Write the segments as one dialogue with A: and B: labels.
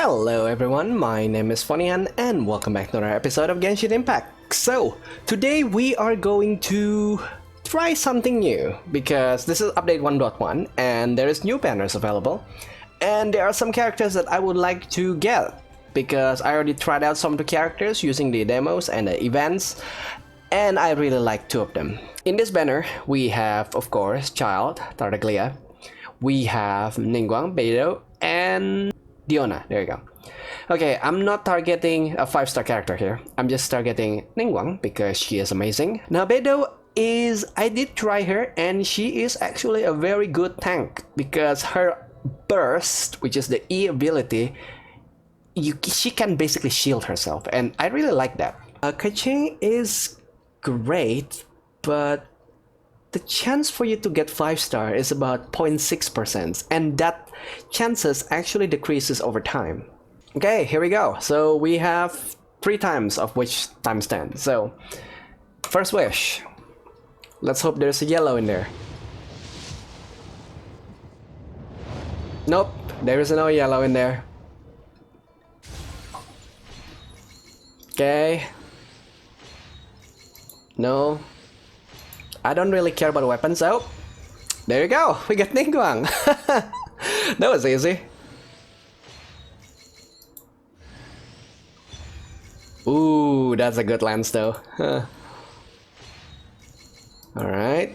A: Hello everyone, my name is Fonian and welcome back to another episode of Genshin Impact. So, today we are going to try something new because this is update 1.1 and there is new banners available and there are some characters that I would like to get because I already tried out some of the characters using the demos and the events and I really like two of them. In this banner we have of course Child, Tartaglia, we have Ningguang, Beidou, and Diona, there you go. Okay, I'm not targeting a 5-star character here. I'm just targeting Ningguang because she is amazing. Now Beidou is, I did try her and she is actually a very good tank because her burst, which is the E ability, she can basically shield herself and I really like that. Keqing is great, but the chance for you to get 5-star is about 0.6% and that chances actually decreases over time. Okay, here we go. So we have 3 times of which times 10. So first wish. Let's hope there's a yellow in there. Nope, there is no yellow in there. Okay. No. I don't really care about weapons, so there you go, we got Ningguang. That was easy. Ooh, that's a good lance though. Alright.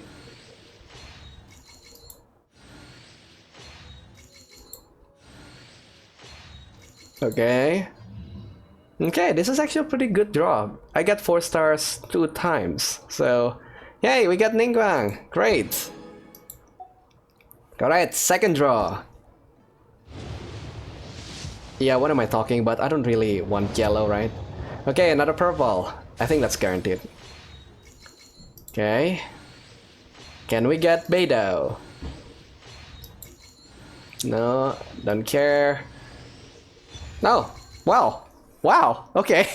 A: Okay. Okay, this is actually a pretty good draw. I got 4 stars 2 times, so yay, we got Ningguang! Great! Alright, second draw. Yeah, what am I talking about? I don't really want yellow, right? Okay, another purple. I think that's guaranteed. Okay. Can we get Beidou? No, don't care. No! Wow! Wow! Okay.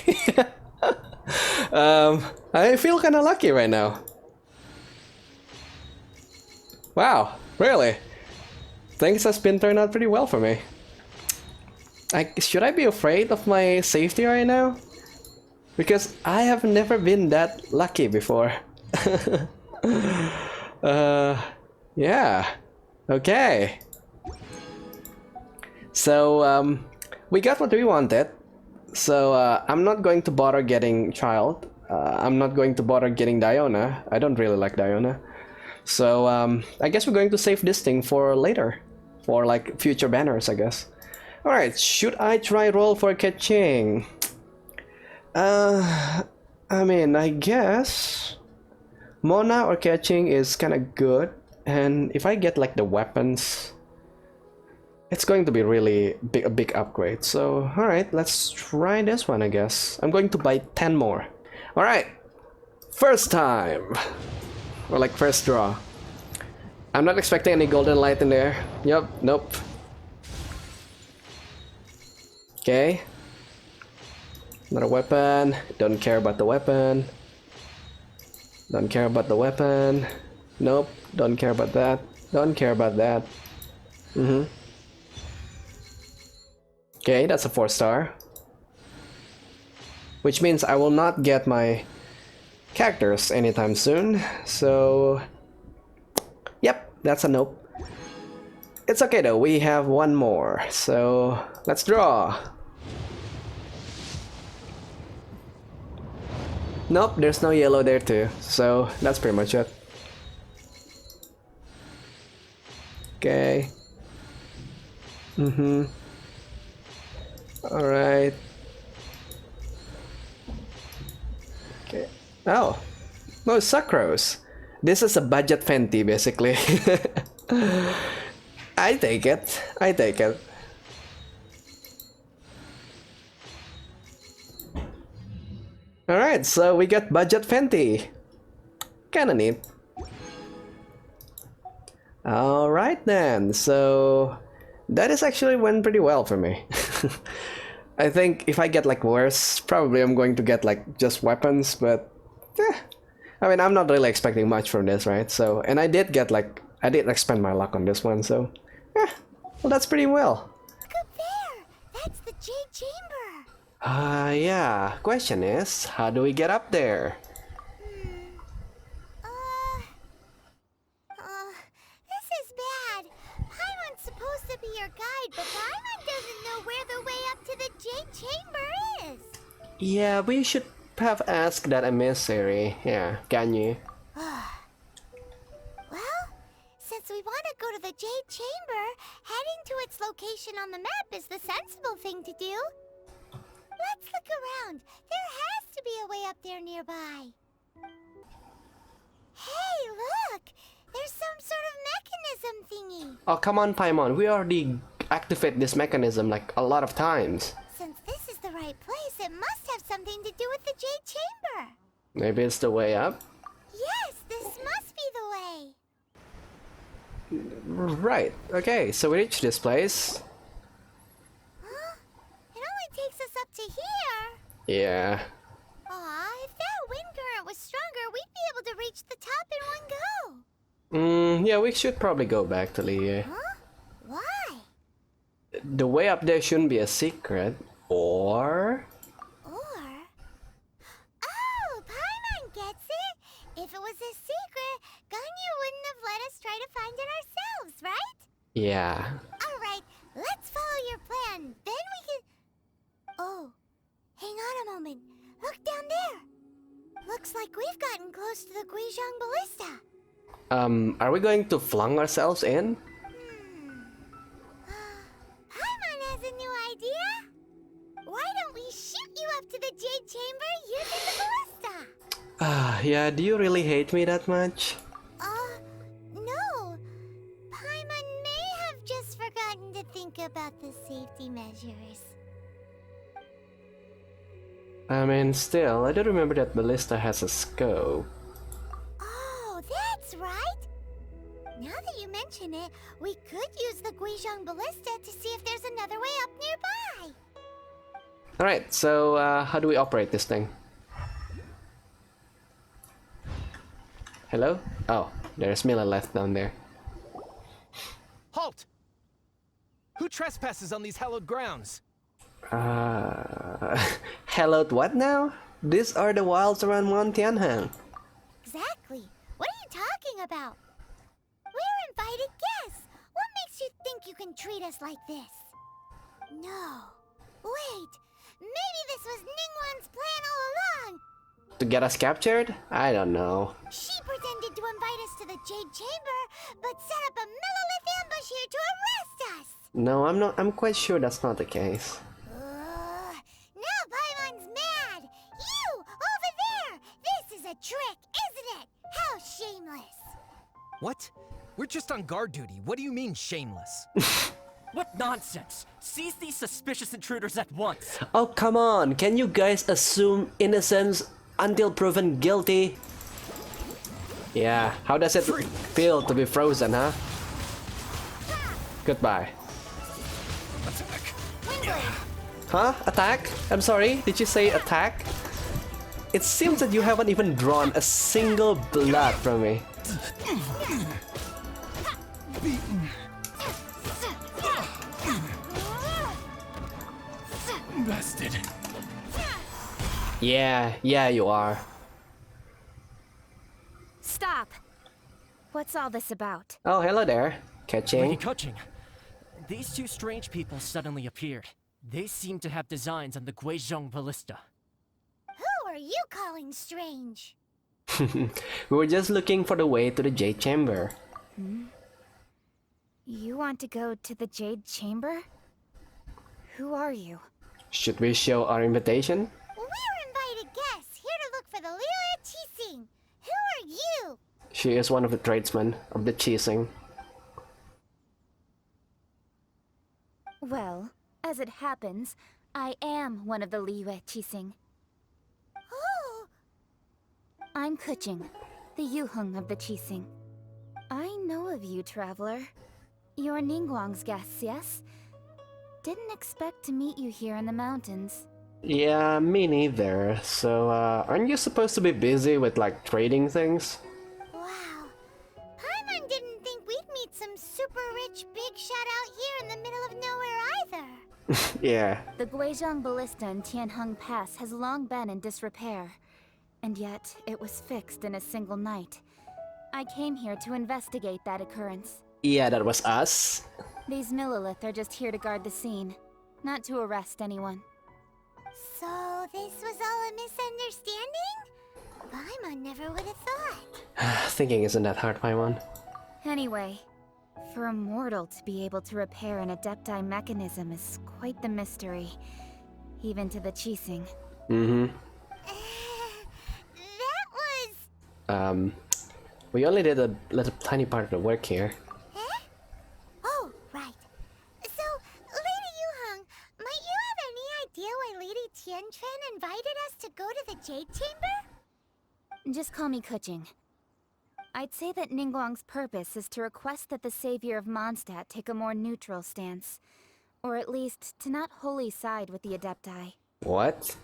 A: I feel kinda lucky right now. Wow, really? Things has been turned out pretty well for me. Should I be afraid of my safety right now? Because I have never been that lucky before. Yeah. Okay. So, we got what we wanted. So, I'm not going to bother getting Child. I'm not going to bother getting Diona. I don't really like Diona. So, I guess we're going to save this thing for later. For like future banners, I guess. Alright, should I try roll for Keqing? I mean, I guess Mona or Keqing is kinda good. And if I get like the weapons, it's going to be really a big upgrade. So, alright, let's try this one, I guess. I'm going to buy 10 more. Alright, first time. Or like first draw. I'm not expecting any golden light in there. Yup, nope. Okay. Another weapon. Don't care about the weapon. Don't care about the weapon. Nope, don't care about that. Don't care about that. Okay, that's a 4-star. Which means I will not get my characters anytime soon. So, yep, that's a nope. It's okay though, we have one more. So, let's draw. Nope, there's no yellow there too. So, that's pretty much it. Okay. Alright. Okay. Oh. No, Sucrose. This is a budget Fenty, basically. I take it. I take it. Alright, so we got budget Fenty. Kinda neat. Alright then, so that is actually went pretty well for me. I think if I get like worse, probably I'm going to get like just weapons, but I mean, I'm not really expecting much from this, right? So, and I did get like, I did expend my luck on this one, so well, that's pretty well.
B: Look up there! That's the Jade Chamber.
A: Yeah. Question is, how do we get up there?
B: This is bad. Paimon's supposed to be your guide, but Paimon doesn't know where the way up to the Jade Chamber is.
A: Yeah, we should have asked that emissary. Yeah, can you?
B: Well, since we want to go to the Jade Chamber, heading to its location on the map is the sensible thing to do. Let's look around. There has to be a way up there nearby. Hey, look! There's some sort of mechanism thingy.
A: Oh, come on, Paimon. We already activate this mechanism like a lot of times.
B: Since this is the right place, it must have something to do with the Jade Chamber.
A: Maybe it's the way up?
B: Yes, this must be the way.
A: Right. Okay, so we reached this place.
B: Huh? It only takes us up to here.
A: Yeah.
B: Aw, if that wind current was stronger, we'd be able to reach the top in one go.
A: Yeah, we should probably go back to Liyue.
B: Huh? Why?
A: The way up there shouldn't be a secret. Or...
B: Oh, Paimon gets it. If it was a secret, Ganyu wouldn't have let us try to find it ourselves, right?
A: yeah.
B: Alright, let's follow your plan. Then we can... Oh, hang on a moment. Look down there. Looks like we've gotten close to the Guizhong Ballista.
A: Are we going to flung ourselves in?
B: Paimon has a new idea. Why don't we shoot you up to the Jade Chamber using the ballista?
A: Yeah, do you really hate me that much?
B: No. Paimon may have just forgotten to think about the safety measures.
A: I mean, still, I do remember that ballista has a scope.
B: Oh, that's right. Now that you mention it, we could use the Guizhong Ballista to see if there's another way up nearby.
A: Alright, so how do we operate this thing? Hello? Oh, there's Mila left down there.
C: Halt! Who trespasses on these hallowed grounds?
A: Hallowed what now? These are the wilds around Mount Tianheng.
B: Exactly. What are you talking about? We're invited guests. What makes you think you can treat us like this? No. Wait. Maybe this was Ningguang's plan all along.
A: To get us captured? I don't know.
B: She pretended to invite us to the Jade Chamber, but set up a Millilith ambush here to arrest us.
A: No, I'm not. I'm quite sure that's not the case.
B: Now Paimon's mad. You, over there. This is a trick, isn't it? How shameless.
C: What? We're just on guard duty. What do you mean, shameless?
D: What nonsense! Seize these suspicious intruders at once!
A: Oh, come on. Can you guys assume innocence until proven guilty? Yeah, how does it feel to be frozen, huh? Goodbye.
C: Attack!
A: Huh? Attack? I'm sorry, did you say attack? It seems that you haven't even drawn a single blood from me.
C: Bested.
A: Yeah, you are.
E: Stop! What's all this about?
A: Oh, hello there.
D: Lady
A: Catching.
D: Coaching, these two strange people suddenly appeared. They seem to have designs on the Guizhong Ballista.
B: Who are you calling strange?
A: We were just looking for the way to the Jade Chamber.
E: You want to go to the Jade Chamber? Who are you?
A: Should we show our invitation?
B: We're invited guests here to look for the Liyue Qixing. Who are you?
A: She is one of the tradesmen of the Qixing.
E: Well, as it happens, I am one of the Liyue Qixing.
B: Oh,
E: I'm Kuching, the Yuheng of the Qixing. I know of you, traveler. You're Ningguang's guests, yes? Didn't expect to meet you here in the mountains.
A: Yeah, me neither. So, aren't you supposed to be busy with, like, trading things?
B: wow. Paimon didn't think we'd meet some super rich big shot out here in the middle of nowhere either.
A: Yeah.
E: The Guizhong Ballista in Tianheng Pass has long been in disrepair, and yet it was fixed in a single night. I came here to investigate that occurrence.
A: Yeah, that was us.
E: These Millilith are just here to guard the scene, not to arrest anyone.
B: So this was all a misunderstanding? Paimon never would have thought.
A: Thinking isn't that hard, Paimon.
E: Anyway, for a mortal to be able to repair an Adepti mechanism is quite the mystery, even to the Qixing.
A: Mm-hmm.
B: That was...
A: We only did a little tiny part of the work here.
B: Eh? Oh, right. So, Lady Yuheng, might you have any idea why Lady Tianquan invited us to go to the Jade Chamber?
E: Just call me Kuching. I'd say that Ningguang's purpose is to request that the savior of Mondstadt take a more neutral stance. Or at least, to not wholly side with the Adepti.
A: What?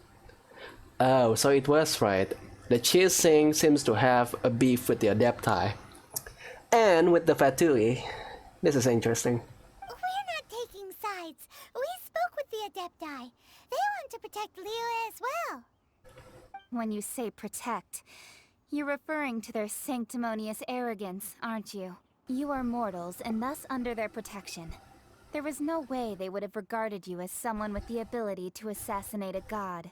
A: Oh, so it was right. The Qixing seems to have a beef with the Adepti. And with the Fatui. This is interesting.
B: We're not taking sides. We spoke with the Adepti. They want to protect Liyue as well.
E: When you say protect, you're referring to their sanctimonious arrogance, aren't you? You are mortals and thus under their protection. There was no way they would have regarded you as someone with the ability to assassinate a god.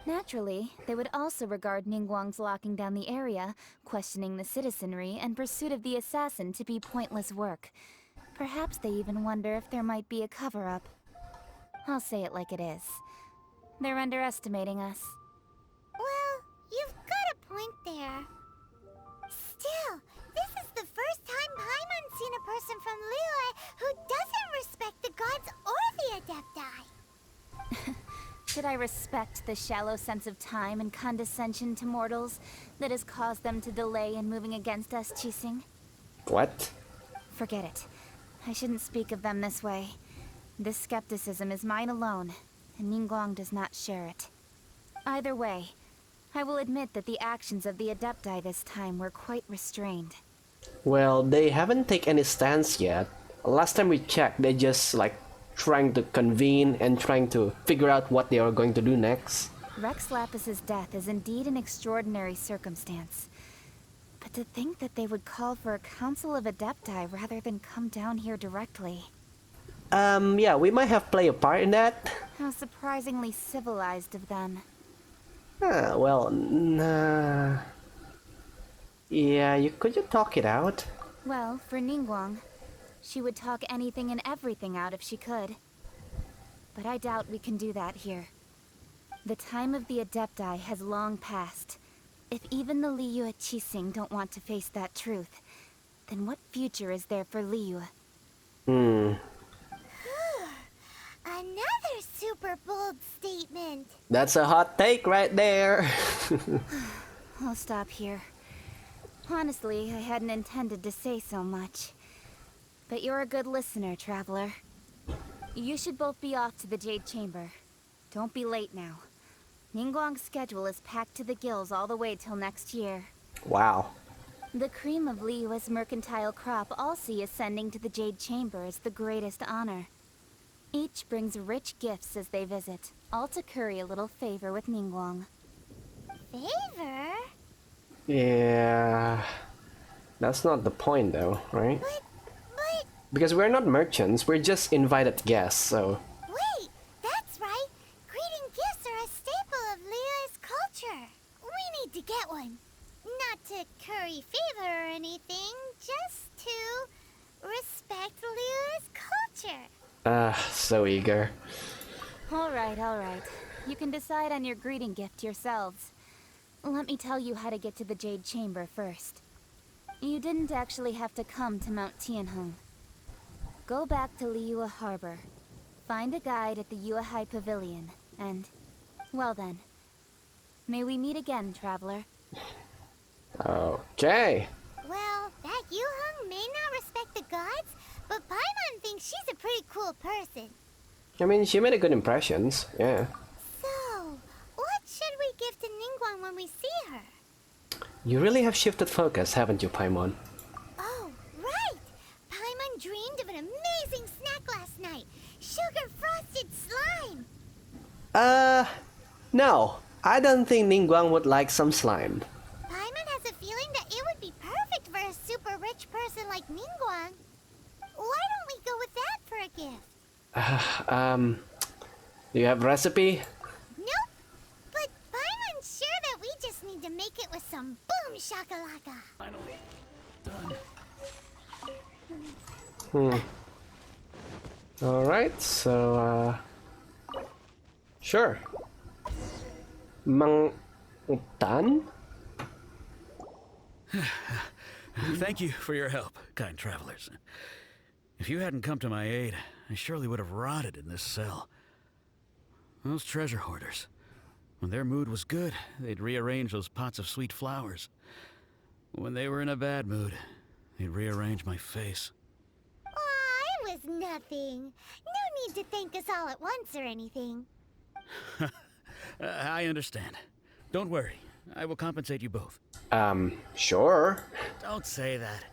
E: Naturally, they would also regard Ningguang's locking down the area, questioning the citizenry, and pursuit of the assassin to be pointless work. Perhaps they even wonder if there might be a cover-up. I'll say it like it is. They're underestimating us.
B: Well, you've got a point there. Still, this is the first time Paimon's seen a person from Liyue who doesn't respect the gods or the Adepti.
E: Should I respect the shallow sense of time and condescension to mortals that has caused them to delay in moving against us, Qixing?
A: What?
E: Forget it. I shouldn't speak of them this way. This skepticism is mine alone, and Ningguang does not share it. Either way, I will admit that the actions of the Adepti this time were quite restrained.
A: Well, they haven't taken any stance yet. Last time we checked, they just like trying to convene and trying to figure out what they are going to do next.
E: Rex Lapis's death is indeed an extraordinary circumstance. But to think that they would call for a council of Adepti rather than come down here directly.
A: Yeah, we might have played a part in that.
E: How surprisingly civilized of them.
A: Well, nah. Yeah, could you talk it out?
E: Well, for Ningguang, she would talk anything and everything out if she could. But I doubt we can do that here. The time of the Adepti has long passed. If even the Liyue Qixing don't want to face that truth, then what future is there for Liyue?
B: Another super bold statement.
A: That's a hot take right there.
E: I'll stop here. Honestly, I hadn't intended to say so much. But you're a good listener, Traveler. You should both be off to the Jade Chamber. Don't be late now. Ningguang's schedule is packed to the gills all the way till next year.
A: Wow.
E: The cream of Liyue's mercantile crop all see ascending to the Jade Chamber as the greatest honor. Each brings rich gifts as they visit, all to curry a little favor with Ningguang.
B: Favor?
A: Yeah. That's not the point though, right?
B: But...
A: Because we're not merchants, we're just invited guests, so...
B: Wait, that's right. Greeting gifts are a staple of Liyue's culture. We need to get one. Not to curry favor or anything, just to respect Liyue's culture.
A: So eager.
E: Alright. You can decide on your greeting gift yourselves. Let me tell you how to get to the Jade Chamber first. You didn't actually have to come to Mount Tianheng. Go back to Liyue Harbor. Find a guide at the Yuehai Pavilion, and... well then. May we meet again, Traveler.
A: Okay.
B: Well, that Yuheng may not respect the gods, but Paimon thinks she's a pretty cool person.
A: I mean, she made a good impressions, yeah.
B: So, what should we give to Ningguang when we see her?
A: You really have shifted focus, haven't you, Paimon?
B: Oh, right! Paimon dreamed of an amazing snack last night. Sugar-frosted
A: No. I don't think Ningguang would like some slime.
B: Paimon has a feeling that it would be perfect for a super rich person like Ningguang. Why don't we go with that for a gift?
A: Do you have recipe?
B: Nope. But Paimon's sure that we just need to make it with some boom shakalaka.
D: Finally, done.
A: Alright, so, sure. Mang Utan?
F: Thank you for your help, kind travelers. If you hadn't come to my aid, I surely would have rotted in this cell. Those treasure hoarders. When their mood was good, they'd rearrange those pots of sweet flowers. When they were in a bad mood, they'd rearrange my face.
B: Aw, it was nothing. No need to thank us all at once or anything.
F: I understand. Don't worry. I will compensate you both.
A: Sure.
F: Don't say that.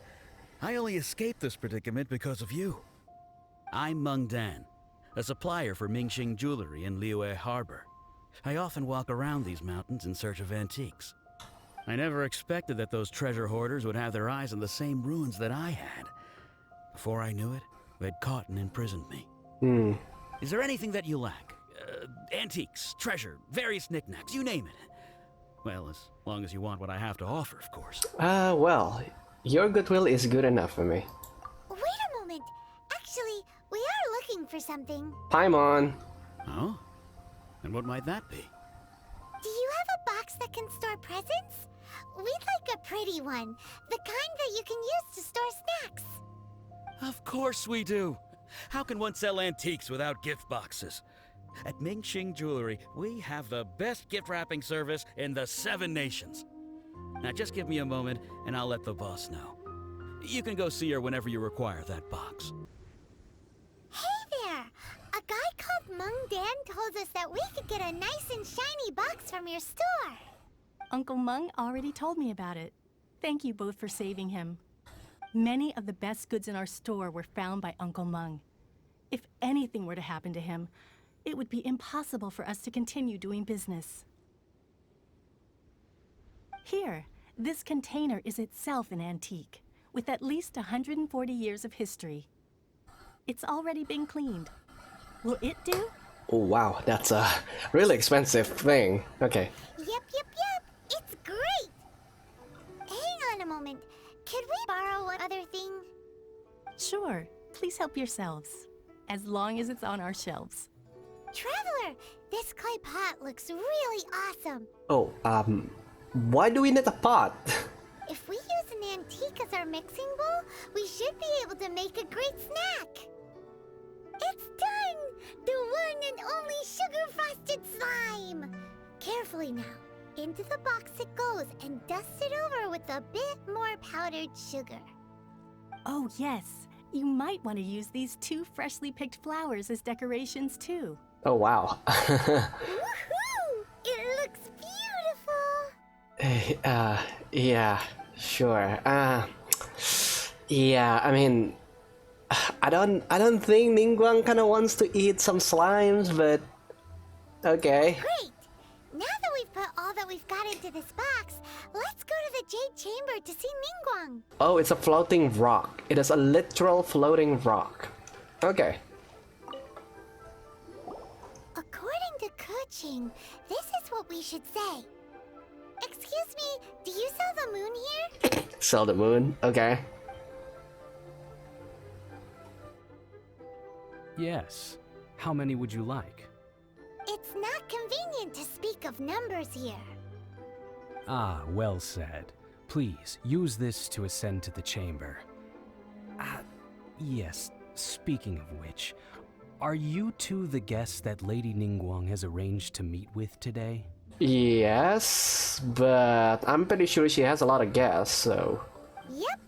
F: I only escaped this predicament because of you. I'm Meng Dan, a supplier for Mingxing jewelry in Liyue Harbor. I often walk around these mountains in search of antiques. I never expected that those treasure hoarders would have their eyes on the same ruins that I had. Before I knew it, they'd caught and imprisoned me. Is there anything that you lack? Antiques, treasure, various knickknacks, you name it. Well, as long as you want what I have to offer, of course.
A: Well, your goodwill is good enough for me.
B: Wait a moment. Actually, we are looking for something.
A: Paimon.
F: Oh? And what might that be?
B: Do you have a box that can store presents? We'd like a pretty one. The kind that you can use to store snacks.
F: Of course we do. How can one sell antiques without gift boxes? At Mingxing Jewelry, we have the best gift wrapping service in the 7 nations. Now just give me a moment and I'll let the boss know. You can go see her whenever you require that box.
B: Hey there! A guy called Meng Dan told us that we could get a nice and shiny box from your store.
G: Uncle Meng already told me about it. Thank you both for saving him. Many of the best goods in our store were found by Uncle Meng. If anything were to happen to him, it would be impossible for us to continue doing business. Here, this container is itself an antique, with at least 140 years of history. It's already been cleaned. Will it do?
A: Oh wow, that's a really expensive thing. Okay.
B: Yep. It's great! Hang on a moment. Could we borrow one other thing?
G: Sure, please help yourselves, as long as it's on our shelves.
B: Traveler, this clay pot looks really awesome.
A: Oh, why do we need a pot?
B: If we use an antique as our mixing bowl, we should be able to make a great snack. It's done! The one and only sugar-frosted slime! Carefully now. Into the box it goes and dust it over with a bit more powdered sugar.
G: Oh yes, you might want to use these 2 freshly picked flowers as decorations too.
A: Oh wow.
B: Woohoo! It looks beautiful!
A: Yeah, sure. Yeah, I mean, I don't think Ningguang kinda wants to eat some slimes, but okay.
B: Great! Now that we've put all that we've got into this box, let's go to the Jade Chamber to see Ningguang.
A: Oh, it's a floating rock. It is a literal floating rock. Okay.
B: According to Kuching, this is what we should say. Excuse me, do you sell the moon here?
A: Sell the moon, okay.
H: Yes. How many would you like?
B: It's not convenient to speak of numbers here.
H: Ah, well said. Please, use this to ascend to the chamber. Yes, speaking of which, are you two the guests that Lady Ningguang has arranged to meet with today?
A: Yes, but I'm pretty sure she has a lot of guests, so...
B: Yep.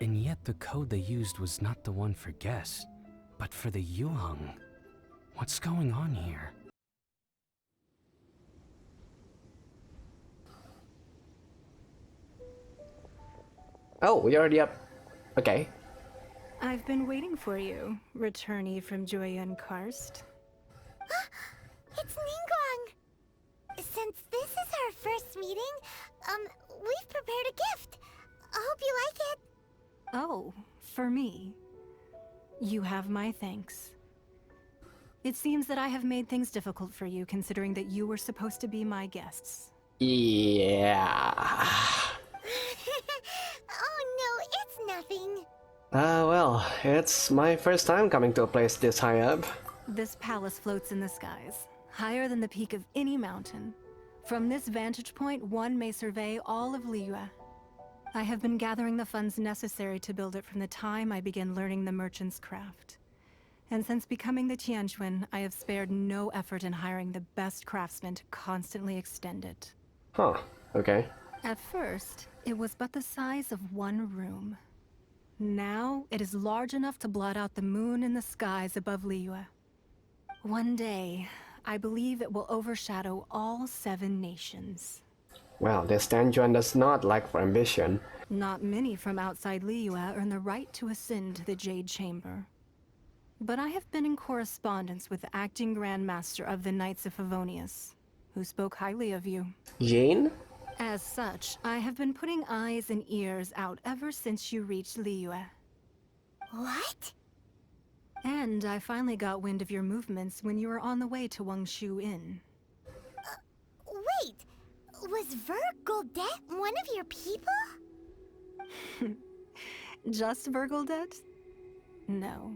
H: And yet the code they used was not the one for guests, but for the Yuheng. What's going on here?
A: Oh, you're already up. Okay.
I: I've been waiting for you, returnee from Joyun Karst.
G: for me. You have my thanks. It seems that I have made things difficult for you, considering that you were supposed to be my guests.
A: Yeah.
B: Oh no, it's nothing.
A: Well, it's my first time coming to a place this high up.
G: This palace floats in the skies, higher than the peak of any mountain. From this vantage point, one may survey all of Liyue. I have been gathering the funds necessary to build it from the time I began learning the merchant's craft. And since becoming the Tianquan, I have spared no effort in hiring the best craftsmen to constantly extend it.
A: Huh, okay.
G: At first, it was but the size of one room. Now, it is large enough to blot out the moon in the skies above Liyue. One day, I believe it will overshadow all 7 nations.
A: Well, this Tianquan does not lack for ambition.
G: Not many from outside Liyue earn the right to ascend to the Jade Chamber. But I have been in correspondence with the acting Grand Master of the Knights of Favonius, who spoke highly of you.
A: Jane?
G: As such, I have been putting eyes and ears out ever since you reached Liyue.
B: What?
G: And I finally got wind of your movements when you were on the way to Wangshu Inn.
B: Wait, was Vergoldet one of your people?
G: Just Vergoldet? No.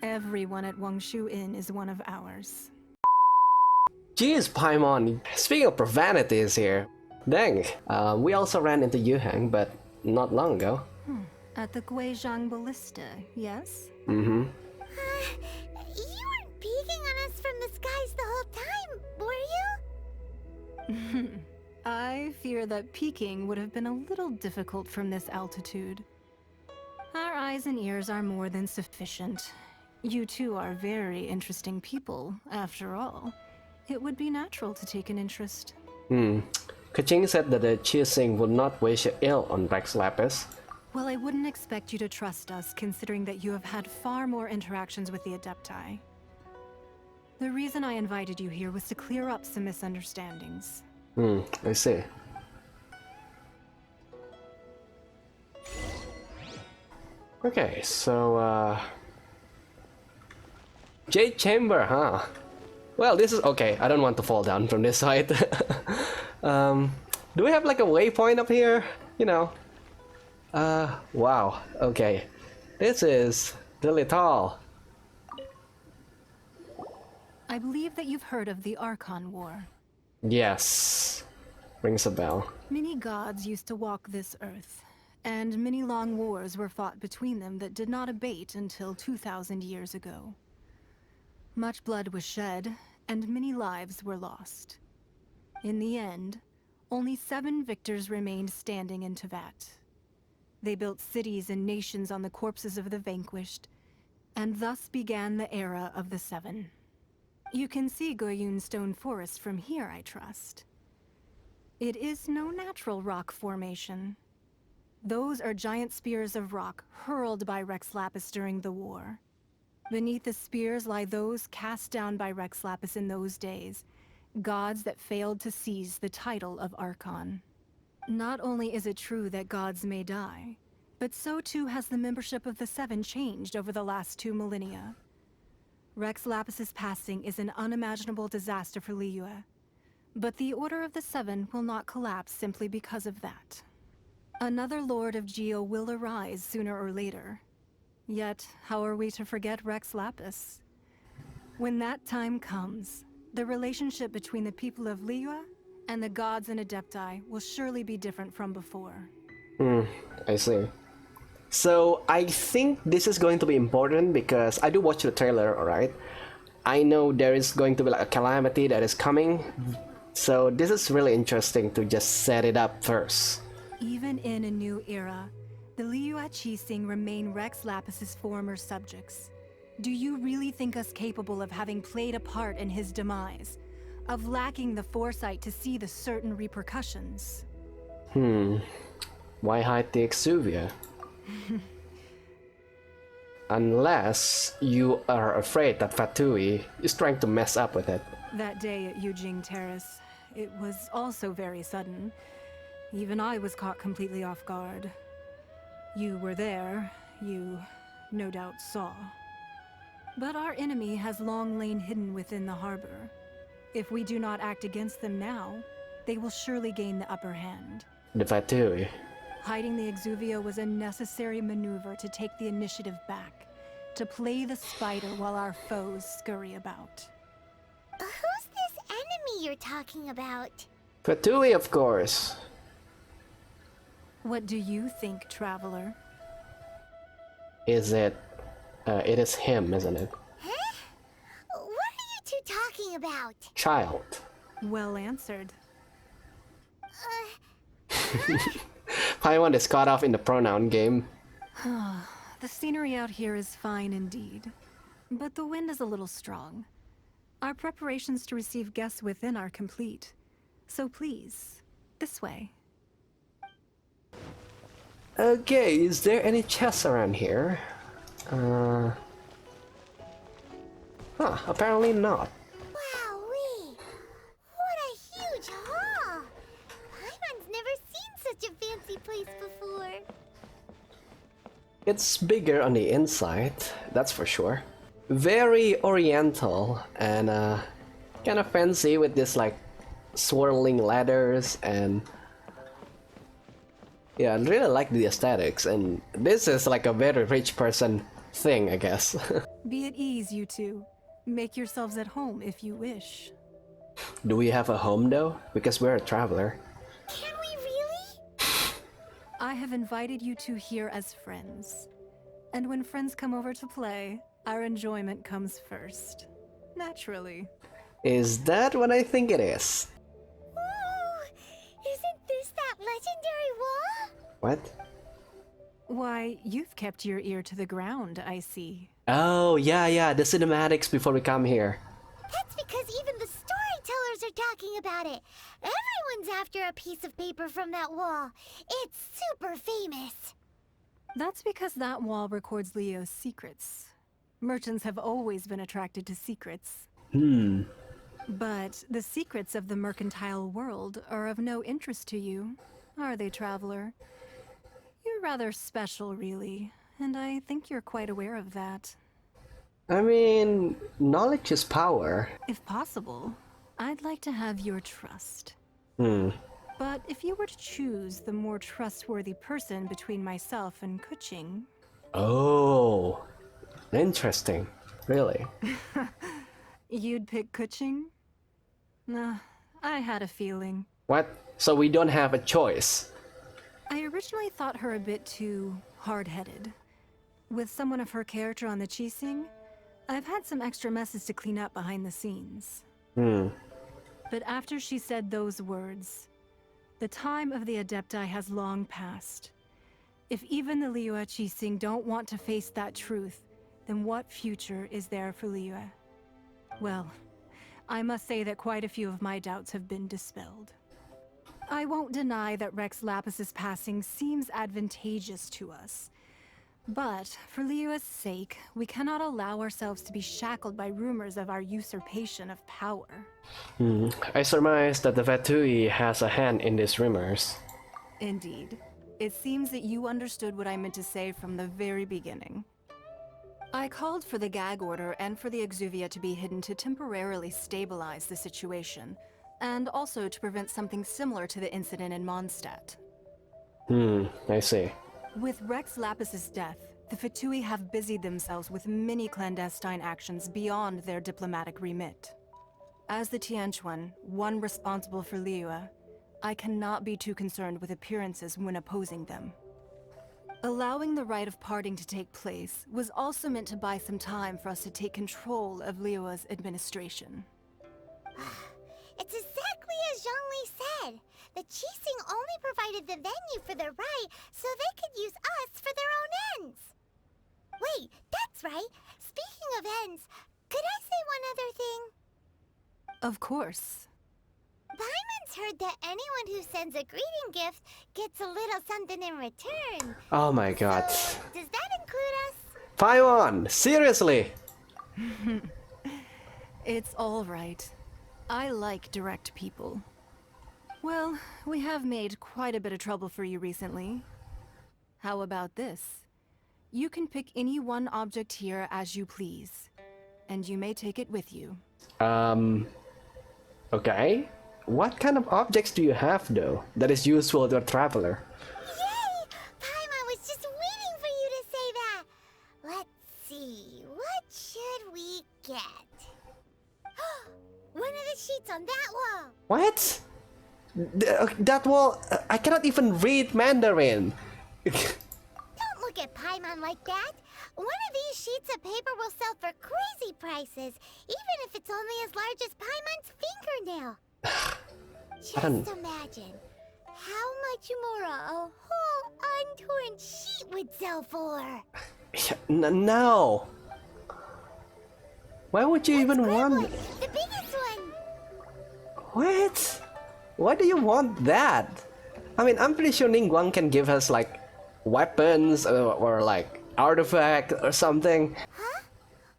G: Everyone at Wangshu Inn is one of ours.
A: Jeez, Paimon. Speaking of profanities here. Dang. We also ran into Yuhang, but not long ago.
G: At the Guizhong Ballista, yes?
A: Mm-hmm.
B: You weren't peeking on us from the skies the whole time, were you?
G: I fear that peeking would have been a little difficult from this altitude. Our eyes and ears are more than sufficient. You two are very interesting people, after all. It would be natural to take an interest.
A: Kaching said that the Chising would not wish ill on Rex Lapis.
G: Well, I wouldn't expect you to trust us, considering that you have had far more interactions with the Adepti. The reason I invited you here was to clear up some misunderstandings.
A: I see. Okay, so, Jade Chamber, huh? Well, this is okay. I don't want to fall down from this height. Do we have like a waypoint up here? You know. Wow. Okay. This is really tall.
G: I believe that you've heard of the Archon War.
A: Yes. Rings a bell.
G: Many gods used to walk this earth, and many long wars were fought between them that did not abate until 2,000 years ago. Much blood was shed, and many lives were lost. In the end, only 7 victors remained standing in Teyvat. They built cities and nations on the corpses of the vanquished, and thus began the era of the 7. You can see Goyun Stone Forest from here, I trust. It is no natural rock formation. Those are giant spears of rock hurled by Rex Lapis during the war. Beneath the spears lie those cast down by Rex Lapis in those days, gods that failed to seize the title of Archon. Not only is it true that gods may die, but so too has the membership of the 7 changed over the last 2 millennia. Rex Lapis's passing is an unimaginable disaster for Liyue, but the Order of the 7 will not collapse simply because of that. Another Lord of Geo will arise sooner or later. Yet, how are we to forget Rex Lapis? When that time comes, the relationship between the people of Liyue and the gods and Adepti will surely be different from before.
A: I see. So, I think this is going to be important because I do watch the trailer, alright? I know there is going to be like a calamity that is coming. So, this is really interesting to just set it up first.
G: Even in a new era, the Liyue Qixing remain Rex Lapis's former subjects. Do you really think us capable of having played a part in his demise? Of lacking the foresight to see the certain repercussions?
A: Why hide the exuvia? Unless you are afraid that Fatui is trying to mess up with it.
G: That day at Yujing Terrace, it was also very sudden. Even I was caught completely off guard. You were there,
I: you no doubt saw. But our enemy has long lain hidden within the harbor. If we do not act against them now, they will surely gain the upper hand.
A: The Fatui.
I: Hiding the Exuvia was a necessary maneuver to take the initiative back, to play the spider while our foes scurry about.
B: Who's this enemy you're talking about?
A: Fatui, of course.
I: What do you think, Traveler?
A: Is it? It is him, isn't it?
B: Huh? What are you two talking about?
A: Child.
I: Well answered.
A: Paimon is caught off in the pronoun game.
I: The scenery out here is fine indeed, but the wind is a little strong. Our preparations to receive guests within are complete, so please, this way.
A: Okay, is there any chests around here? Apparently not.
B: Wowee! What a huge hall! Paimon's never seen such a fancy place before.
A: It's bigger on the inside, that's for sure. Very oriental and kind of fancy with this like swirling ladders and yeah, I really like the aesthetics, and this is like a very rich person thing, I guess.
I: Be at ease, you two. Make yourselves at home if you wish.
A: Do we have a home though? Because we're a traveler.
B: Can we really?
I: I have invited you two here as friends. And when friends come over to play, our enjoyment comes first. Naturally.
A: Is that what I think it is?
B: Ooh, isn't this that legendary wall?
A: What?
I: Why, you've kept your ear to the ground, I see.
A: Oh, yeah, the cinematics before we come here.
B: That's because even the storytellers are talking about it. Everyone's after a piece of paper from that wall. It's super famous.
I: That's because that wall records Leo's secrets. Merchants have always been attracted to secrets. But the secrets of the mercantile world are of no interest to you, are they, Traveler? You're rather special, really, and I think you're quite aware of that.
A: I mean, knowledge is power.
I: If possible, I'd like to have your trust. But if you were to choose the more trustworthy person between myself and Kuching...
A: Oh, interesting. Really?
I: You'd pick Kuching? Nah, I had a feeling.
A: What? So we don't have a choice?
I: I originally thought her a bit too hard-headed. With someone of her character on the Qixing, I've had some extra messes to clean up behind the scenes. But after she said those words, the time of the Adepti has long passed. If even the Liyue Qixing don't want to face that truth, then what future is there for Liyue? Well, I must say that quite a few of my doubts have been dispelled. I won't deny that Rex Lapis's passing seems advantageous to us. But, for Liyue's sake, we cannot allow ourselves to be shackled by rumors of our usurpation of power.
A: I surmise that the Fatui has a hand in these rumors.
I: Indeed. It seems that you understood what I meant to say from the very beginning. I called for the gag order and for the Exuvia to be hidden to temporarily stabilize the situation, and also to prevent something similar to the incident in Mondstadt.
A: I see.
I: With Rex Lapis's death, the Fatui have busied themselves with many clandestine actions beyond their diplomatic remit. As the Tianquan, one responsible for Liyue, I cannot be too concerned with appearances when opposing them. Allowing the rite of parting to take place was also meant to buy some time for us to take control of Liyue's administration.
B: It's exactly as Zhongli said. The Qixing only provided the venue for their rite so they could use us for their own ends. Wait, that's right. Speaking of ends, could I say one other thing?
I: Of course.
B: Paimon's heard that anyone who sends a greeting gift gets a little something in return.
A: Oh my god.
B: So, does that include us?
A: Paimon, seriously?
I: It's all right. I like direct people. Well, we have made quite a bit of trouble for you recently. How about this? You can pick any one object here as you please, and you may take it with you.
A: Okay. What kind of objects do you have, though, that is useful to a traveler?
B: Yay! Paimon was just waiting for you to say that. Let's see, what should we get? One of the sheets on that wall.
A: What? That wall, I cannot even read Mandarin.
B: Don't look at Paimon like that. One of these sheets of paper will sell for crazy prices, even if it's only as large as Paimon's fingernail. Just imagine how much more a whole untorn sheet would sell for.
A: No. Why would you even want?
B: One, the biggest one.
A: What? Why do you want that? I mean, I'm pretty sure Ningguang can give us like weapons or like artifact or something.
B: Huh?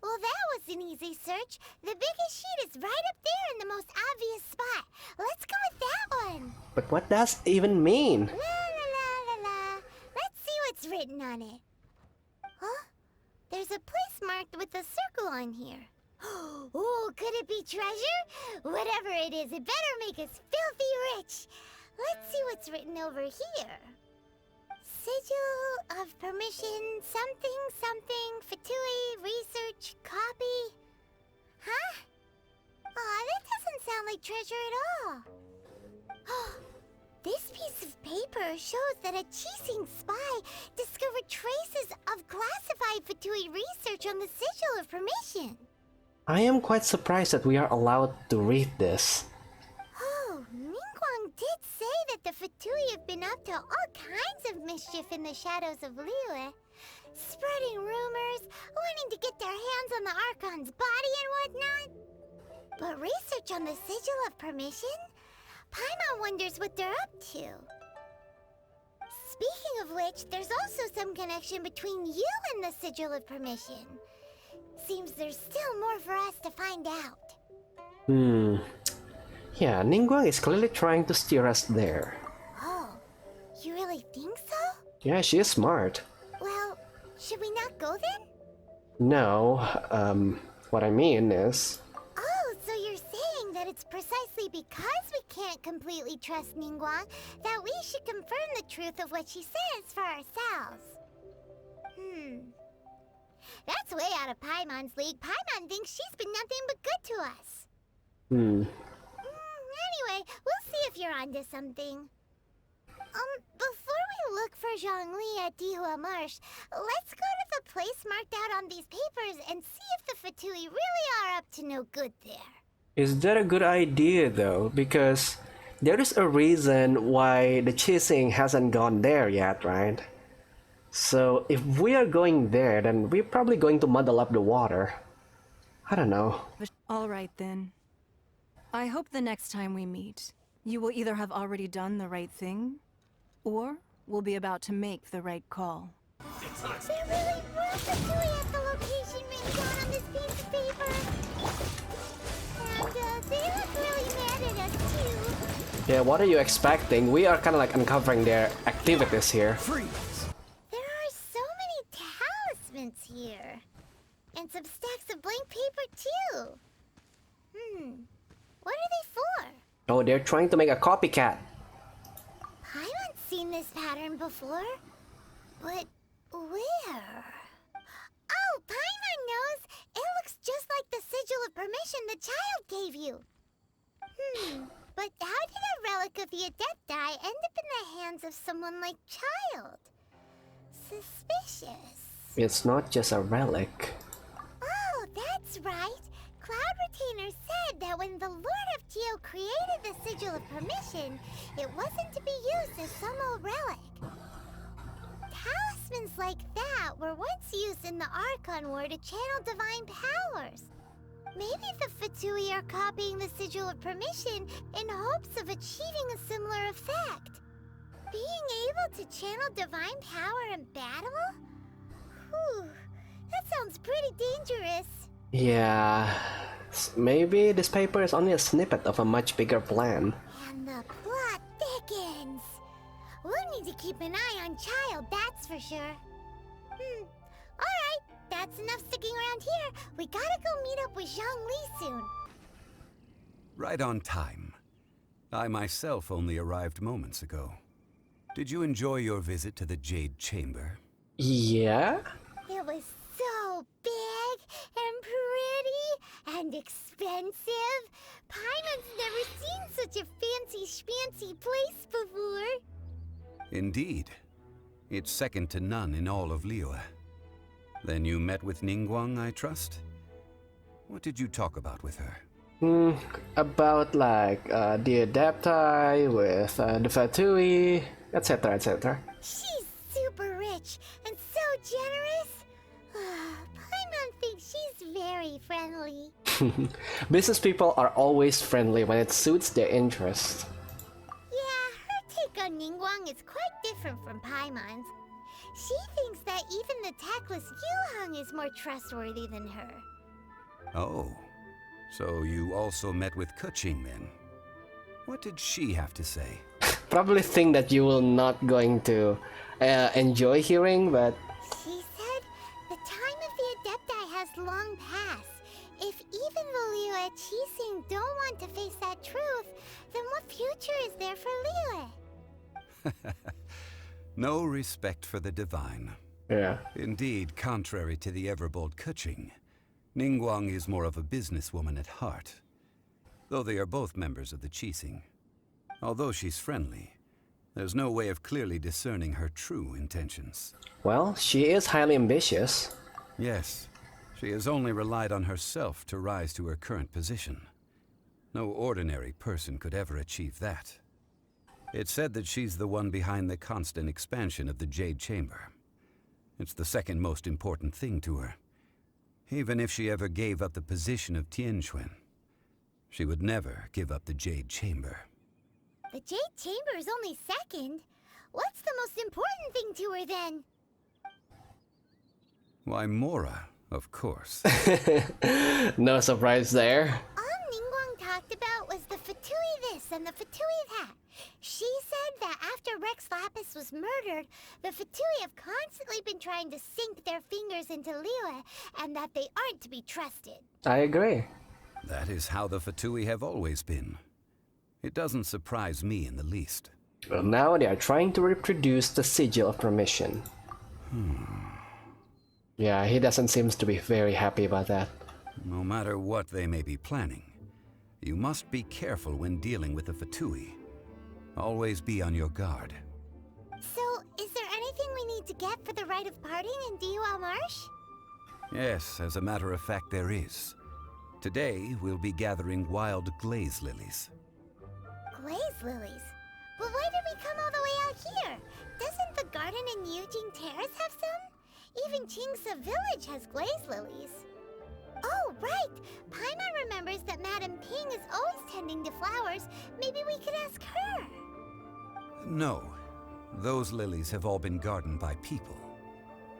B: Well, that was an easy search. The biggest sheet is right up there in the most obvious spot. Let's go with that one.
A: But what does it even mean?
B: La la la la la. Let's see what's written on it. Huh? There's a place marked with a circle on here. Oh, could it be treasure? Whatever it is, it better make us filthy rich. Let's see what's written over here. Sigil of permission, something, something, Fatui, research, copy. Huh? Aw, that doesn't sound like treasure at all. This piece of paper shows that a Qixing spy discovered traces of classified Fatui research on the Sigil of permission.
A: I am quite surprised that we are allowed to read this.
B: Oh, Ningguang did say that the Fatui have been up to all kinds of mischief in the shadows of Liyue. Spreading rumors, wanting to get their hands on the Archon's body and whatnot. But research on the Sigil of Permission? Paimon wonders what they're up to. Speaking of which, there's also some connection between you and the Sigil of Permission. Seems there's still more for us to find out.
A: Yeah, Ningguang is clearly trying to steer us there.
B: Oh, you really think so?
A: Yeah, she is smart.
B: Well, should we not go then?
A: No, what I mean is...
B: Oh, so you're saying that it's precisely because we can't completely trust Ningguang that we should confirm the truth of what she says for ourselves. That's way out of Paimon's league. Paimon thinks she's been nothing but good to us. Anyway, we'll see if you're onto something. Before we look for Zhongli at Dihua Marsh, let's go to the place marked out on these papers and see if the Fatui really are up to no good there.
A: Is that a good idea though? Because there is a reason why the Qixing hasn't gone there yet, right? So if we are going there, then we're probably going to muddle up the water. I don't know.
I: All right then. I hope the next time we meet, you will either have already done the right thing, or will be about to make the right call.
B: There really were Fatui at the location written down on this piece of paper. And they look really mad at us too.
A: Yeah, what are you expecting? We are kind of like uncovering their activities here.
B: There are so many talismans here. And some stacks of blank paper too. What are they for?
A: Oh, they're trying to make a copycat.
B: Paimon's seen this pattern before. But where? Oh, Paimon knows! It looks just like the Sigil of Permission the child gave you. But how did a relic of the Adepti end up in the hands of someone like Child? Suspicious.
A: It's not just a relic.
B: Oh, that's right. Cloud Retainer said that when the Lord of Geo created the Sigil of Permission, it wasn't to be used as some old relic. Talismans like that were once used in the Archon War to channel divine powers. Maybe the Fatui are copying the Sigil of Permission in hopes of achieving a similar effect. Being able to channel divine power in battle? Whew, that sounds pretty dangerous.
A: Yeah, maybe this paper is only a snippet of a much bigger plan.
B: And the plot thickens. We'll need to keep an eye on Child, that's for sure. that's enough sticking around here. We gotta go meet up with Zhang Li soon.
J: Right on time. I myself only arrived moments ago. Did you enjoy your visit to the Jade Chamber?
A: Yeah?
B: It was so big and pretty and expensive. Paimon's never seen such a fancy schmancy place before.
J: Indeed. It's second to none in all of Liyue. Then you met with Ningguang, I trust? What did you talk about with her?
A: About like the adaptai with the fatui, etc. etc.
B: She's super rich and so generous. Paimon thinks she's very friendly.
A: Business people are always friendly when it suits their interest.
B: Yeah, her take on Ningguang is quite different from Paimon's. She thinks that even the tactless Yuheng is more trustworthy than her.
J: Oh, so you also met with Keqing then? What did she have to say?
A: Probably think that you will not going to enjoy hearing, but
B: She said the time of the Adepti has long passed. If even the Liyue Qixing don't want to face that truth, then what future is there for Liyue?
J: No respect for the divine.
A: yeah.
J: Indeed, contrary to the ever-bold Keqing, Ningguang is more of a businesswoman at heart, though they are both members of the Qixing. Although she's friendly, there's no way of clearly discerning her true intentions.
A: Well, she is highly ambitious.
J: Yes, she has only relied on herself to rise to her current position. No ordinary person could ever achieve that. It's said that she's the one behind the constant expansion of the Jade Chamber. It's the second most important thing to her. Even if she ever gave up the position of Tianquan, she would never give up the Jade Chamber.
B: The Jade Chamber is only second. What's the most important thing to her then?
J: Why, Mora, of course.
A: No surprise there.
B: All Ningguang talked about was the Fatui this and the Fatui that. She said that after Rex Lapis was murdered, the Fatui have constantly been trying to sink their fingers into Liyue, and that they aren't to be trusted.
A: I agree.
J: That is how the Fatui have always been. It doesn't surprise me in the least.
A: Well, now they are trying to reproduce the sigil of permission. Yeah, he doesn't seem to be very happy about that.
J: No matter what they may be planning, you must be careful when dealing with the Fatui. Always be on your guard.
B: So, is there anything we need to get for the rite of parting in Diwa Marsh?
J: Yes, as a matter of fact, there is. Today, we'll be gathering wild glaze lilies.
B: Glaze lilies? But why did we come all the way out here? Doesn't the garden in Yujing Terrace have some? Even Qingse Village has glaze lilies. Oh, right! Paimon remembers that Madame Ping is always tending to flowers. Maybe we could ask her.
J: No, those lilies have all been gardened by people.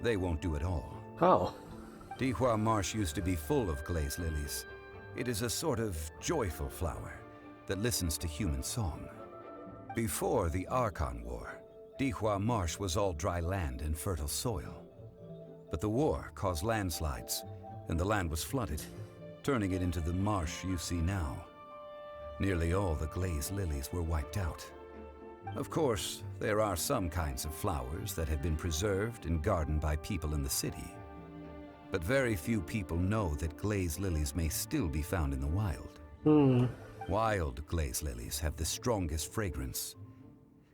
J: They won't do it all.
A: Oh.
J: Dihua Marsh used to be full of glaze lilies. It is a sort of joyful flower that listens to human song. Before the Archon War, Dihua Marsh was all dry land and fertile soil. But the war caused landslides, and the land was flooded, turning it into the marsh you see now. Nearly all the glaze lilies were wiped out. Of course, there are some kinds of flowers that have been preserved and gardened by people in the city. But very few people know that glaze lilies may still be found in the wild. Wild glaze lilies have the strongest fragrance.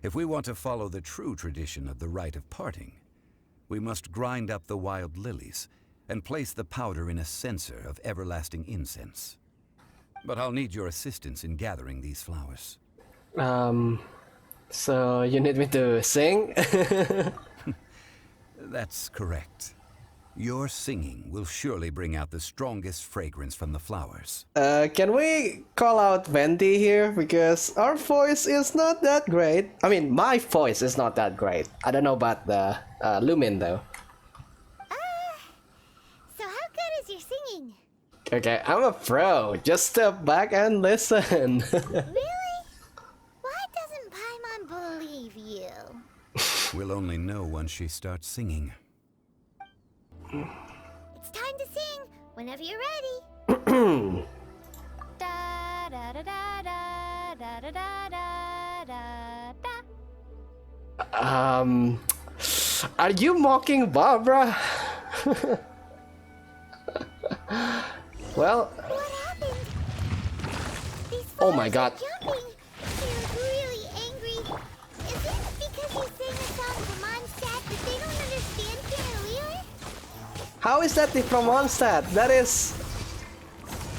J: If we want to follow the true tradition of the rite of parting, we must grind up the wild lilies and place the powder in a censer of everlasting incense. But I'll need your assistance in gathering these flowers.
A: So you need me to sing?
J: That's correct. Your singing will surely bring out the strongest fragrance from the flowers.
A: Can we call out Venti here? Because our voice is not that great. I mean, my voice is not that great. I don't know about the Lumin though.
B: So how good is your singing?
A: Okay, I'm a pro. Just step back and listen.
B: Really? Why doesn't Paimon believe you?
J: We'll only know once she starts singing.
B: Whenever you're ready.
E: Da da da da da da da da da da.
A: Are you mocking Barbara? Well,
B: What happened? These
A: oh my
B: flowers are
A: god.
B: jumping. They're really angry. Is it because you sang a song from Mondstadt that they don't understand Canalier?
A: How is that from Mondstadt? That is...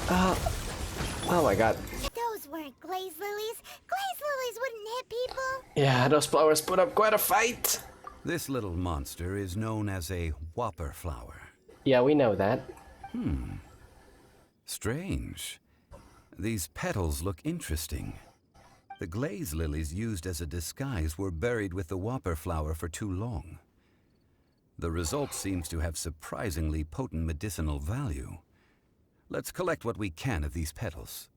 A: oh my god.
B: Those weren't glaze lilies. Glaze lilies wouldn't hit people.
A: Yeah, those flowers put up quite a fight.
J: This little monster is known as a whopper flower.
A: Yeah, we know that.
J: Strange. These petals look interesting. The glaze lilies used as a disguise were buried with the whopper flower for too long. The result seems to have surprisingly potent medicinal value. Let's collect what we can of these petals.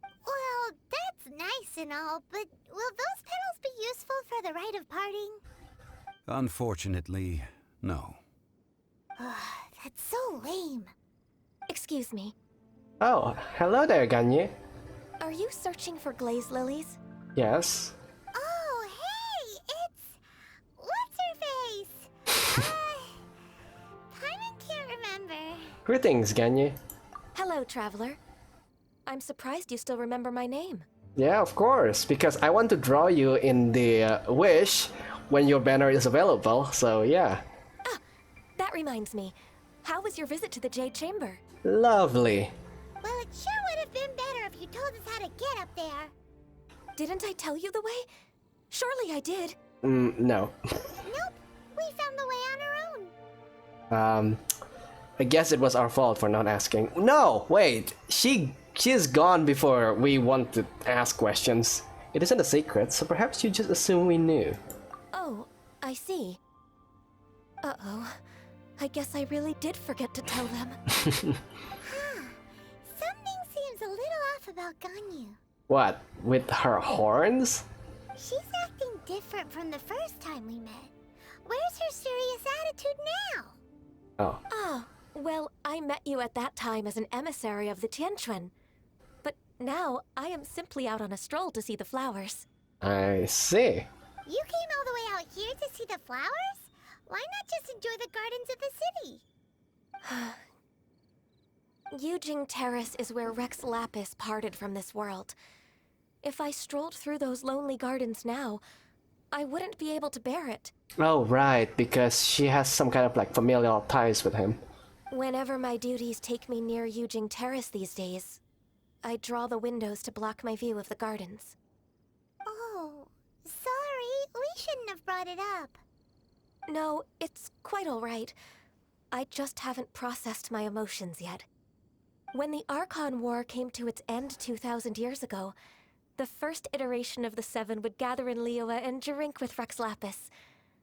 B: Well, that's nice and all, but will those petals be useful for the rite of parting?
J: Unfortunately, no.
B: That's so lame.
E: Excuse me.
A: Oh, hello there, Ganye.
E: Are you searching for glaze lilies?
A: Yes.
B: Oh, hey, it's... What's her face? Paimon can't remember.
A: Greetings, Ganye.
E: Hello, traveler. I'm surprised you still remember my name.
A: Yeah, of course, because I want to draw you in the wish when your banner is available, so yeah.
E: Ah, that reminds me. How was your visit to the Jade Chamber?
A: Lovely.
B: Well, it sure would have been better if you told us how to get up there.
E: Didn't I tell you the way? Surely I did.
A: No.
B: Nope, we found the way on our own.
A: I guess it was our fault for not asking. No, wait. She's gone before we want to ask questions. It isn't a secret, so perhaps you just assume we knew.
E: Oh, I see. Uh-oh. I guess I really did forget to tell them.
B: Something seems a little off about Ganyu.
A: What? With her horns?
B: She's acting different from the first time we met. Where's her serious attitude now?
A: Oh.
E: Ah, well, I met you at that time as an emissary of the Tianquan. But now, I am simply out on a stroll to see the flowers.
A: I see.
B: You came all the way out here to see the flowers? Why not just enjoy the gardens of the city?
E: Yujing Terrace is where Rex Lapis parted from this world. If I strolled through those lonely gardens now, I wouldn't be able to bear it.
A: Oh, right, because she has some kind of like familial ties with him.
E: Whenever my duties take me near Yujing Terrace these days, I draw the windows to block my view of the gardens.
B: Oh, sorry. We shouldn't have brought it up.
E: No, it's quite all right. I just haven't processed my emotions yet. When the Archon War came to its end 2,000 years ago, the first iteration of the Seven would gather in Liyue and drink with Rex Lapis.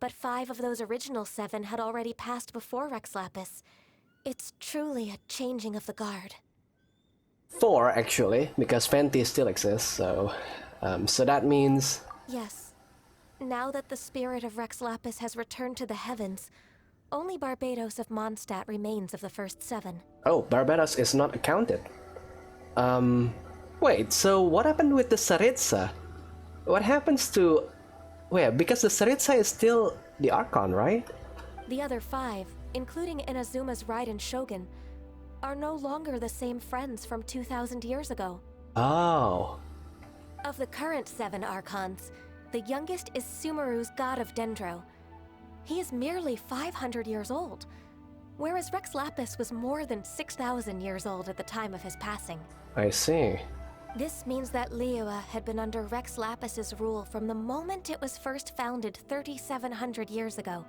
E: But 5 of those original 7 had already passed before Rex Lapis. It's truly a changing of the guard.
A: 4, actually, because Fenty still exists, so that means...
E: Yes. Now that the spirit of Rex Lapis has returned to the heavens, only Barbados of Mondstadt remains of the first 7.
A: Oh, Barbados is not accounted. Wait, so what happened with the Saritsa? What happens to... Wait, because the Saritsa is still the Archon, right?
E: The other 5, including Inazuma's Raiden Shogun, are no longer the same friends from 2,000 years ago.
A: Oh.
E: Of the current 7 Archons, the youngest is Sumeru's god of Dendro. He is merely 500 years old, whereas Rex Lapis was more than 6,000 years old at the time of his passing.
A: I see.
E: This means that Liyue had been under Rex Lapis's rule from the moment it was first founded 3,700 years ago.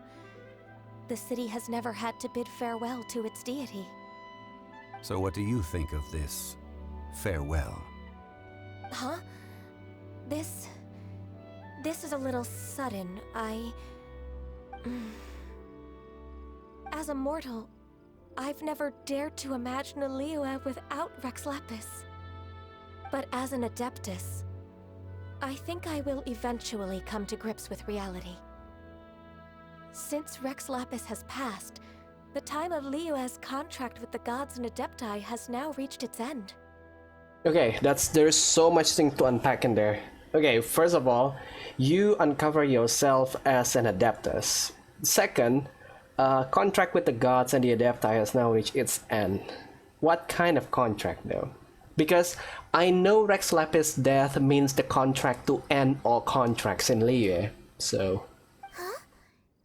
E: The city has never had to bid farewell to its deity.
J: So what do you think of this farewell?
E: Huh? This is a little sudden. As a mortal, I've never dared to imagine a Liyue without Rex Lapis. But as an Adeptus, I think I will eventually come to grips with reality. Since Rex Lapis has passed,
K: The time of Liyue's contract with the gods and Adepti has now reached its end.
A: Okay, there's so much thing to unpack in there. Okay, first of all, you uncover yourself as an Adeptus. Second, contract with the gods and the Adepti has now reached its end. What kind of contract though? Because I know Rex Lapis' death means the contract to end all contracts in Liyue, so...
B: Huh?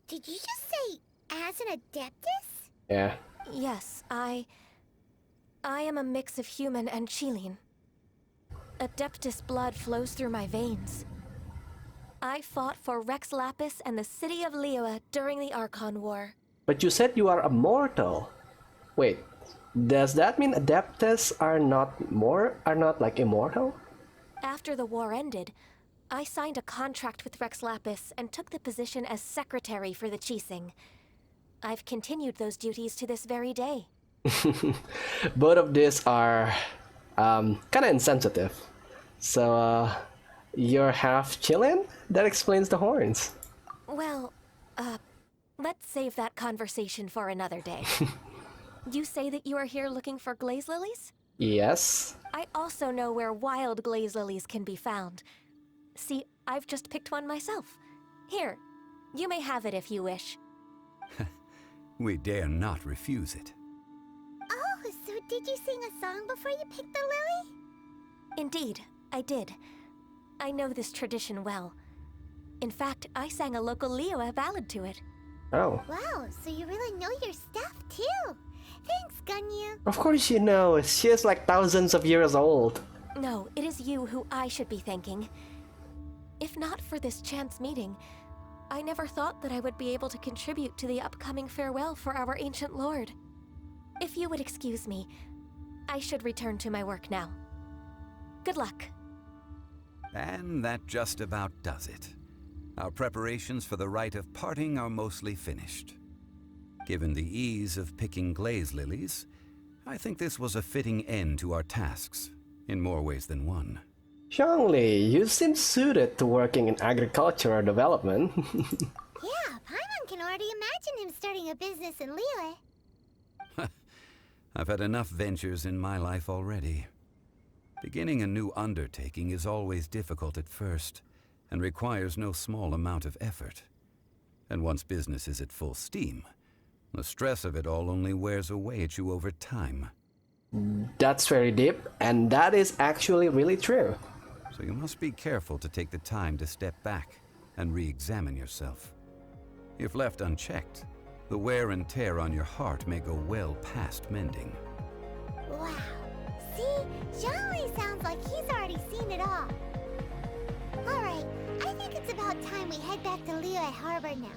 B: Did you just say as an Adeptus?
A: Yeah.
K: Yes, I am a mix of human and Qilin. Adeptus blood flows through my veins. I fought for Rex Lapis and the city of Liyue during the Archon War.
A: But you said you are immortal. Wait, does that mean Adeptus are not like immortal?
K: After the war ended, I signed a contract with Rex Lapis and took the position as secretary for the Qixing. I've continued those duties to this very day.
A: Both of these are kind of insensitive. So, you're half Qilin? That explains the horns.
K: Well, let's save that conversation for another day. You say that you are here looking for glaze lilies?
A: Yes.
K: I also know where wild glaze lilies can be found. See, I've just picked one myself. Here, you may have it if you wish.
J: We dare not refuse it.
B: Oh, so did you sing a song before you picked the lily?
K: Indeed, I did. I know this tradition well. In fact, I sang a local Liyue ballad to it.
A: Oh.
B: Wow, so you really know your stuff too. Thanks, Gunyu.
A: Of course you know. She is like thousands of years old.
K: No, it is you who I should be thanking. If not for this chance meeting, I never thought that I would be able to contribute to the upcoming farewell for our ancient lord. If you would excuse me, I should return to my work now. Good luck.
J: And that just about does it. Our preparations for the rite of parting are mostly finished. Given the ease of picking glaze lilies, I think this was a fitting end to our tasks, in more ways than one.
A: Zhongli, you seem suited to working in agricultural development.
B: Yeah, Paimon can already imagine him starting a business in Liyue.
J: I've had enough ventures in my life already. Beginning a new undertaking is always difficult at first, and requires no small amount of effort. And once business is at full steam, the stress of it all only wears away at you over time.
A: That's very deep, and that is actually really true.
J: So you must be careful to take the time to step back and re-examine yourself. If left unchecked, the wear and tear on your heart may go well past mending.
B: Wow. See? Zhongli sounds like he's already seen it all. Alright, I think it's about time we head back to Liyue Harbor now.